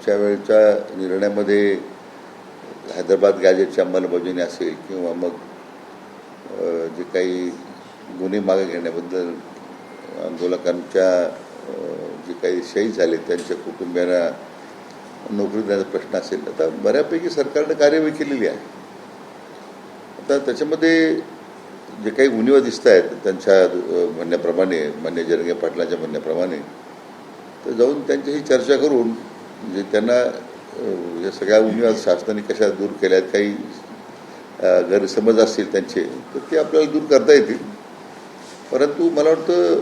मागच्या वेळच्या निर्णयामध्ये हैदराबाद गॅजेटची अंमलबजावणी असेल किंवा मग जे काही गुन्हे मागे घेण्याबद्दल आंदोलकांच्या जे काही शहीद झाले त्यांच्या कुटुंबियांना नोकरी देण्याचा प्रश्न असेल. आता बऱ्यापैकी सरकारनं कार्यवाही केलेली आहे. आता त्याच्यामध्ये जे काही उणिवा दिसत आहेत त्यांच्या म्हणण्याप्रमाणे, मान्य जरंगे पाटलांच्या म्हणण्याप्रमाणे, तर जाऊन त्यांच्याशी चर्चा करून म्हणजे त्यांना या सगळ्या उणिवा शासनाने कशा दूर केल्या आहेत, काही गैरसमज असतील त्यांचे, तर ते आपल्याला दूर करता येतील. परंतु मला वाटतं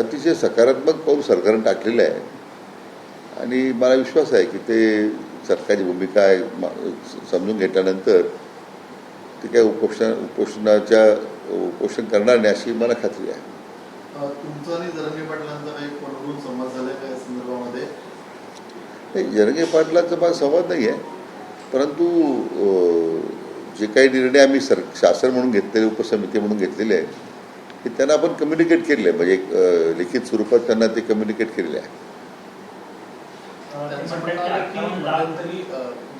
अतिशय सकारात्मक पाऊल सरकारनं टाकलेलं आहे आणि मला विश्वास आहे की ते सरकारची भूमिका आहे समजून घेतल्यानंतर ते काय उपोषण करणार नाही अशी मला खात्री आहे. तुमचा आणि जरंगे पाटलांचा काही फोनवरून संवाद झाला का या संदर्भामध्ये? नाही, जरंगे पाटलांचा माझा संवाद नाही आहे, परंतु जे काही निर्णय आम्ही शासन म्हणून घेतलेले, उपसमिती म्हणून घेतलेले आहे ते त्यांना आपण कम्युनिकेट केले आहे, म्हणजे लिखित स्वरूपात त्यांना ते कम्युनिकेट केलेले आहे. तरी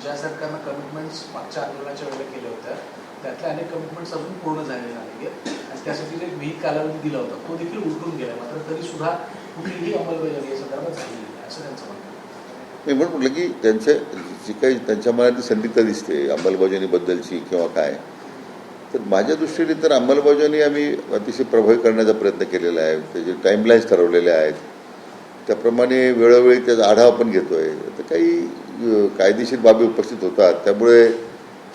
ज्या सरकारनं कमिटमेंट्स मागच्या आंदोलनाच्या वेळेला केल्या होत्या त्यातल्या अनेक कमिटमेंट्स अजून पूर्ण झालेले नाही आणि त्यासाठी एक विहित कालावधी दिला होता तो देखील उलटून गेला, मात्र तरी सुद्धा कुठलीही अंमलबजावणी या संदर्भात झालेली नाही असं त्यांचं म्हणणं. मी म्हणून म्हटलं की जी काही त्यांच्या मनातली संदिग्धता दिसते अंमलबजावणीबद्दलची किंवा काय, तर माझ्या दृष्टीने तर अंमलबजावणी आम्ही अतिशय प्रभावी करण्याचा प्रयत्न केलेला आहे. त्याचे टाईमलाईन्स ठरवलेले आहेत, त्याप्रमाणे वेळोवेळी त्याचा आढावा पण घेतो आहे. तर काही कायदेशीर बाबी उपस्थित होतात, त्यामुळे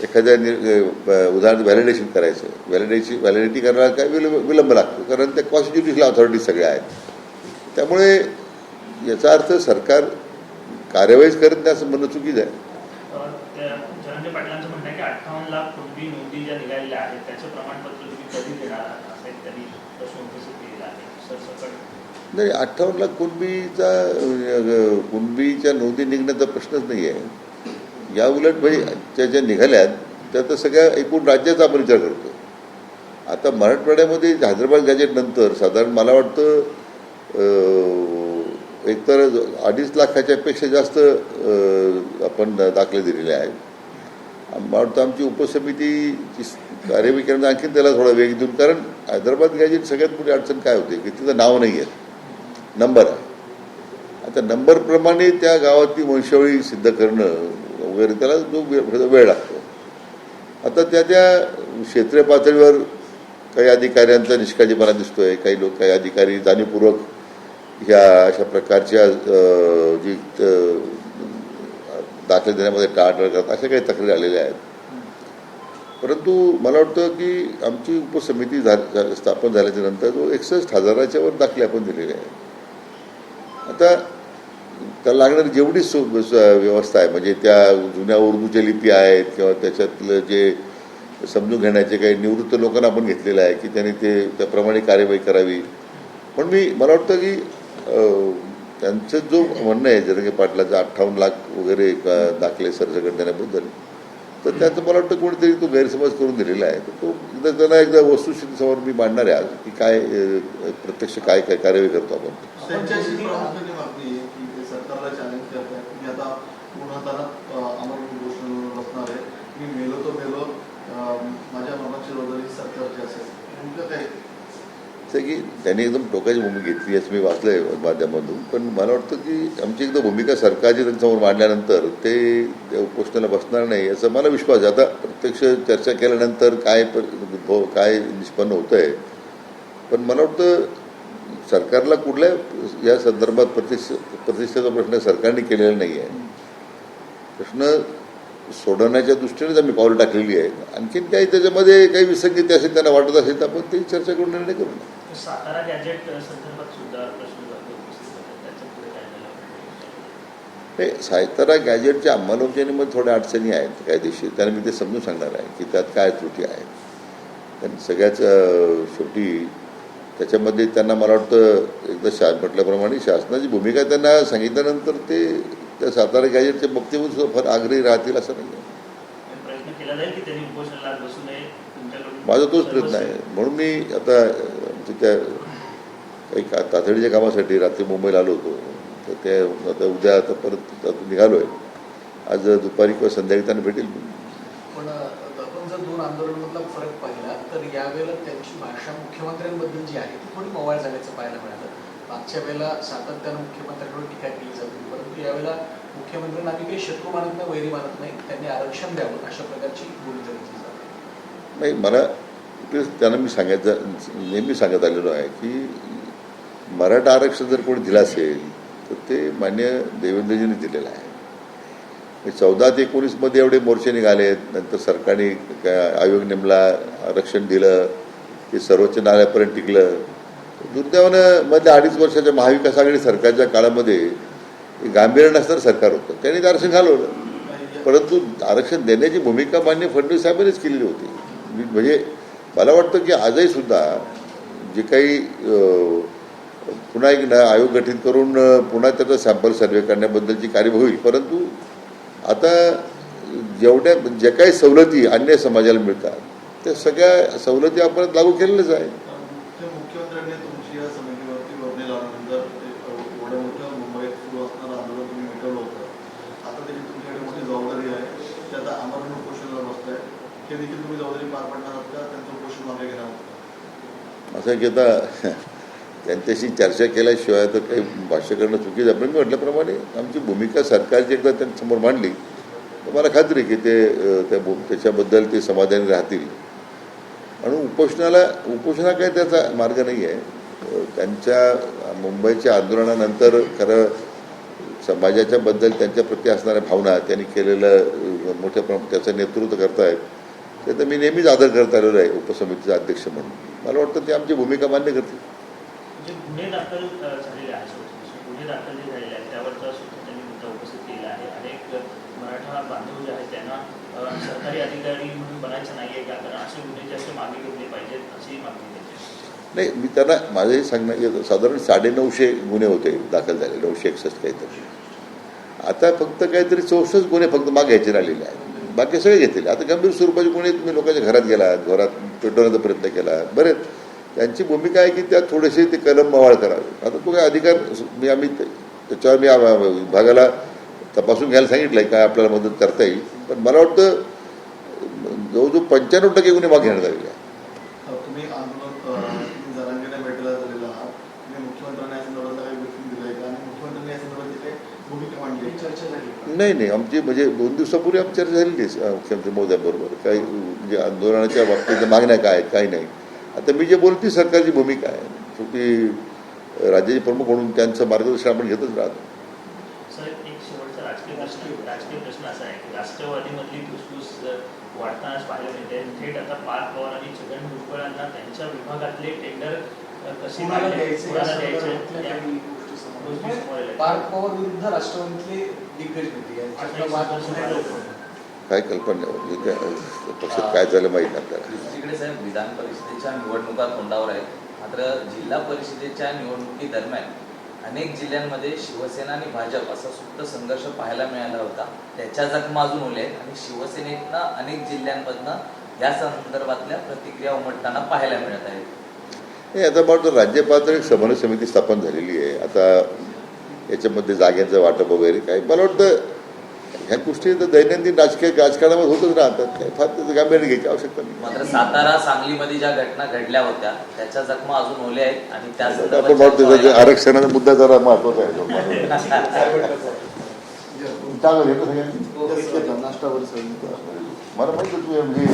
एखाद्या उदाहरणार्थ व्हॅलिडेशन करायचं, व्हॅलिडिटी करण्याला काय विलंब लागतो, कारण त्या कॉन्स्टिट्युशनल ऑथॉरिटीज सगळ्या आहेत. त्यामुळे याचा अर्थ सरकार कार्यवाहीच करत नाही असं म्हणणं चुकीचं आहे. जरंगे पाटलांचं म्हणणं आहे की 58 लाख कुणबी नोंदी ज्या निघालेल्या आहेत त्याचं प्रमाणपत्र तुम्ही कधी देणार आहात असं त्यांनी प्रश्न उपस्थित केलेला आहे सरसकट. नाही, 58 लाख कुणबीच्या नोंदी निघण्याचा प्रश्नच नाही आहे. या उलट म्हणजे त्या ज्या निघाल्यात त्या तर सगळ्या एकूण राज्याचा आपण विचार करतो. आता मराठवाड्यामध्ये हैदराबाद गॅजेटनंतर साधारण मला वाटतं एकतर 2.5 लाखाच्या पेक्षा जास्त आपण दाखले दिलेले आहेत. मला वाटतं आमची उपसमितीची कार्यवाही करण्याचा आणखी त्याला थोडा वेग देऊन, कारण हैदराबाद गॅजेट सगळ्यात मोठी अडचण काय होते की तिचं नाव नाही आहे, नंबर आहे. आता नंबरप्रमाणे त्या गावातली वंशावळी सिद्ध करणं वगैरे त्याला जो वेळ लागतो. आता त्या क्षेत्रीय पातळीवर काही अधिकाऱ्यांचा निष्काळजीपणा दिसतोय, काही अधिकारी जाणीवपूर्वक ह्या अशा प्रकारच्या जी दाखले देण्यामध्ये टाळाटाळ करतात, अशा काही तक्रारी आलेल्या आहेत. परंतु मला वाटतं की आमची उपसमिती स्थापन झाल्याच्या नंतर जो 61,000च्या वर दाखले आपण दिलेले आहेत. आता त्याला लागणारी जेवढी व्यवस्था आहे, म्हणजे त्या जुन्या उर्दूच्या लिपी आहेत किंवा त्याच्यातलं जे समजून घेण्याचे काही निवृत्त लोकांना आपण घेतलेलं आहे की त्यांनी ते त्याप्रमाणे कार्यवाही करावी. पण मला वाटतं की त्यांचं जो म्हणणं आहे जरंगे पाटलाचं 58 लाख वगैरे दाखले सरसकट देण्याबद्दल, तर त्याचं मला वाटतं कोणीतरी तो गैरसमज करून दिलेला आहे. तर तो एकदा वस्तुस्थितीसमोर मी मांडणार आहे आज की काय प्रत्यक्ष काय कार्यवाही करतो आपण. सरकारला चॅलेंज करतात की आता पुन्हा त्यांना अमर घोषणा बसणार आहे, मी मेलो तो मेलो, माझ्या मनाची रोजगारी सरकारची असेल, नेमकं काय की त्यांनी एकदम टोकाची भूमिका घेतली असं मी वाचलंय माध्यमातून. पण मला वाटतं की आमची एकदा भूमिका सरकारची त्यांच्यासमोर मांडल्यानंतर ते उपोषणाला बसणार नाही याचा मला विश्वास आहे. आता प्रत्यक्ष चर्चा केल्यानंतर काय निष्पन्न होतं आहे, पण मला वाटतं सरकारला कुठल्या या संदर्भात प्रतिष्ठेचा प्रश्न सरकारने केलेला नाही आहे. प्रश्न सोडवण्याच्या दृष्टीनेच आम्ही पावलं टाकलेली आहेत. आणखीन काही त्याच्यामध्ये काही विसंगती असेल, त्यांना वाटत असेल तर आपण ते चर्चा करून निर्णय करू. सातारा गॅजेट संदर्भात सुद्धा प्रश्न सातारा गॅजेटच्या अंमलबजावणीमध्ये थोड्या अडचणी आहेत कायदेशीर, त्यांना मी ते समजून सांगणार आहे की त्यात काय त्रुटी आहेत. त्यांनी सगळ्याच शेवटी त्याच्यामध्ये त्यांना मला वाटतं एकदा म्हटल्याप्रमाणे शासनाची भूमिका त्यांना सांगितल्यानंतर ते त्या सातारा गॅजेटच्या बाबतीत फार आग्रही राहतील असं नाही आहे. माझा तोच प्रयत्न आहे. म्हणून मी आता त्या काही तातडीच्या कामासाठी रात्री मुंबईला आलो होतो. तर ते आता उद्या आता परत आता निघालो आहे. आज दुपारी किंवा संध्याकाळी त्यांना भेटेल मी. पण आपण जर दोन आंदोलनामधला फरक पाहिला तर यावेळेला त्यांची भाषा मुख्यमंत्र्यांबद्दल जी आहे ती थोडी मवाळ झाल्याचं पाहायला मिळालं. मागच्या वेळेला सातत्यानं मुख्यमंत्र्यांवर टीका केली जाते, परंतु यावेळेला मुख्यमंत्र्यांना आम्ही काही शत्रू मानत नाही, वैरी मानत नाही, त्यांनी आरक्षण द्यावं अशा प्रकारची भूमिका घेतली जाते. नाही, मला त्यांना मी नेहमी सांगत आलेलो आहे की मराठा आरक्षण जर कोणी दिलं असेल तर ते मान्य देवेंद्रजींनी दिलेलं आहे. 14 ते 19मध्ये एवढे मोर्चे निघालेत, नंतर सरकारने आयोग नेमला, आरक्षण दिलं, ते सर्वोच्च न्यायालयापर्यंत टिकलं. दुर्दैवानं मधल्या 2.5 वर्षाच्या महाविकास आघाडी सरकारच्या काळामध्ये गांभीर्य नसणारं सरकार होतं, त्यांनी ते आरक्षण घालवलं. परंतु आरक्षण देण्याची भूमिका मान्य फडणवीस साहेबांनीच केलेली होती. म्हणजे मला वाटतं की आजही सुद्धा जे काही पुन्हा एक आयोग गठीत करून पुन्हा त्याचा सॅम्पल सर्व्हे करण्याबद्दलची कार्यवाही होईल. परंतु आता जे काही सवलती अन्य समाजाला मिळतात त्या सगळ्या सवलती आपण लागू केलेल्याच आहे. मुख्यमंत्र्यांनी तुमची या समितीवरती वर्णी लावल्यानंतर एवढ्या मोठ्या मुंबईत सुरू असणारं आंदोलन तुम्ही मिटवलं होतं. आता त्याची तुमच्याकडे मोठी जबाबदारी आहे, ते आता आमरण उपोषणाला बसत आहे. हे देखील तुम्ही जबाबदारी पार पडणार आहात का, त्यांचं उपोषण मागे घेणार आहात? असं की आता त्यांच्याशी चर्चा केल्याशिवाय तर काही भाष्य करणं चुकीचं आहे. पण मी म्हटल्याप्रमाणे आमची भूमिका सरकारची एकदा त्यांच्यासमोर मांडली तर मला खात्री आहे की त्याच्याबद्दल ते समाधानी राहतील. आणि उपोषणा काही त्याचा मार्ग नाही आहे. त्यांच्या मुंबईच्या आंदोलनानंतर खरं समाजाच्या बद्दल त्यांच्याप्रती असणाऱ्या भावना त्यांनी केलेलं मोठ्या त्याचं नेतृत्व करतायत, ते तर मी नेहमीच आदर करत आलेलो आहे उपसमितीचा अध्यक्ष म्हणून. मला वाटतं ते आमची भूमिका मान्य करतील. जे गुन्हे दाखल झालेले आहेत, गुन्हे दाखल जे झालेले आहेत त्यावरचा सुद्धा त्यांनी मुद्दा उपस्थित केला आहे. अनेक मराठा बांधव जे आहेत त्यांना सरकारी अधिकारी म्हणून बनायचं नाही आहे का, कारण असे गुन्हे जे असते मागे घेतले पाहिजेत अशी मागणी त्यांची. नाही, मी त्यांना माझंही सांगणं येतं, साधारण 950 गुन्हे होते दाखल झाले, 961 काहीतरी. आता फक्त काहीतरी 64 गुन्हे फक्त मागे घ्यायचे राहिलेले आहेत, बाकी सगळे घेतलेले. आता गंभीर स्वरूपाचे गुन्हे तुम्ही लोकांच्या घरात गेला, घरात पेटवण्याचा प्रयत्न केला, बरेच त्यांची भूमिका आहे की त्यात थोडेसे ते कलम मवाळ करावे. आता तो काय अधिकार आम्ही त्याच्यावर मी विभागाला तपासून घ्यायला सांगितलं आहे, काय आपल्याला मदत करता येईल. पण मला वाटतं जवळजवळ 95% गुन्हे मागे घेण्यात आलेले आहे. तुम्ही आंदोलन जरांगेला भेटायला झालेला आहात, तुम्ही मुख्यमंत्र्यांनी या संदर्भात काही ब्रीफिंग दिलं आहे का, आणि मुख्यमंत्र्यांनी या संदर्भात काही भूमिका मांडली, चर्चा झाली? नाही, आमची म्हणजे 2 दिवसापूर्वी आमची चर्चा झालेली आहे मुख्यमंत्री महोदयांबरोबर. काही म्हणजे आंदोलनाच्या बाबतीत मागण्या काय काही नाही. आता मी जे बोलतो सरकारची भूमिका आहे, शेवटी राज्याचे प्रमुख म्हणून त्यांचं मार्गदर्शन आपण घेतच राहतो. सर, एक शेवटचा राजकीय प्रश्न असा आहे की राष्ट्रवादीमधली धुसफूस वाढताना पाहायला मिळते. थेट आता पार्थ पवार आणि छगन भुजबळांना त्यांच्या विभागातले टेंडर कसे द्यायचे. पार्थ पवार विरुद्ध राष्ट्रवादीतले दिग्गज नेते काय कल्पना नाही, पक्षात काय झालं माहीत नाही आपल्याला. दुसरीकडे साहेब, विधान परिषदेच्या निवडणुका तोंडावर आहेत, मात्र जिल्हा परिषदेच्या निवडणुकीदरम्यान अनेक जिल्ह्यांमध्ये शिवसेना आणि भाजप असा सुप्त संघर्ष पाहायला मिळाला होता. त्याच्या जखमा अजून ओल्या आहेत आणि शिवसेनेतनं अनेक जिल्ह्यांमधनं या संदर्भातल्या प्रतिक्रिया उमटताना पाहायला मिळत आहेत. नाही, आता मला राज्य पातळीवर समन्वय समिती स्थापन झालेली आहे. आता याच्यामध्ये जाग्यांचं वाटप वगैरे काय, मला वाटतं ह्या गोष्टी तर दैनंदिन राजकारणामध्ये होतच राहतात, काय फार त्याचं गांभीर्य घ्यायची आवश्यकता नाही. मात्र सातारा सांगलीमध्ये ज्या घटना घडल्या होत्या त्याच्या जखमा अजून ओल्या आहेत आणि त्या आपण म्हणतो आरक्षणाचा मुद्दा जरा महत्वाचा आहे. मला माहिती तू म्हणजे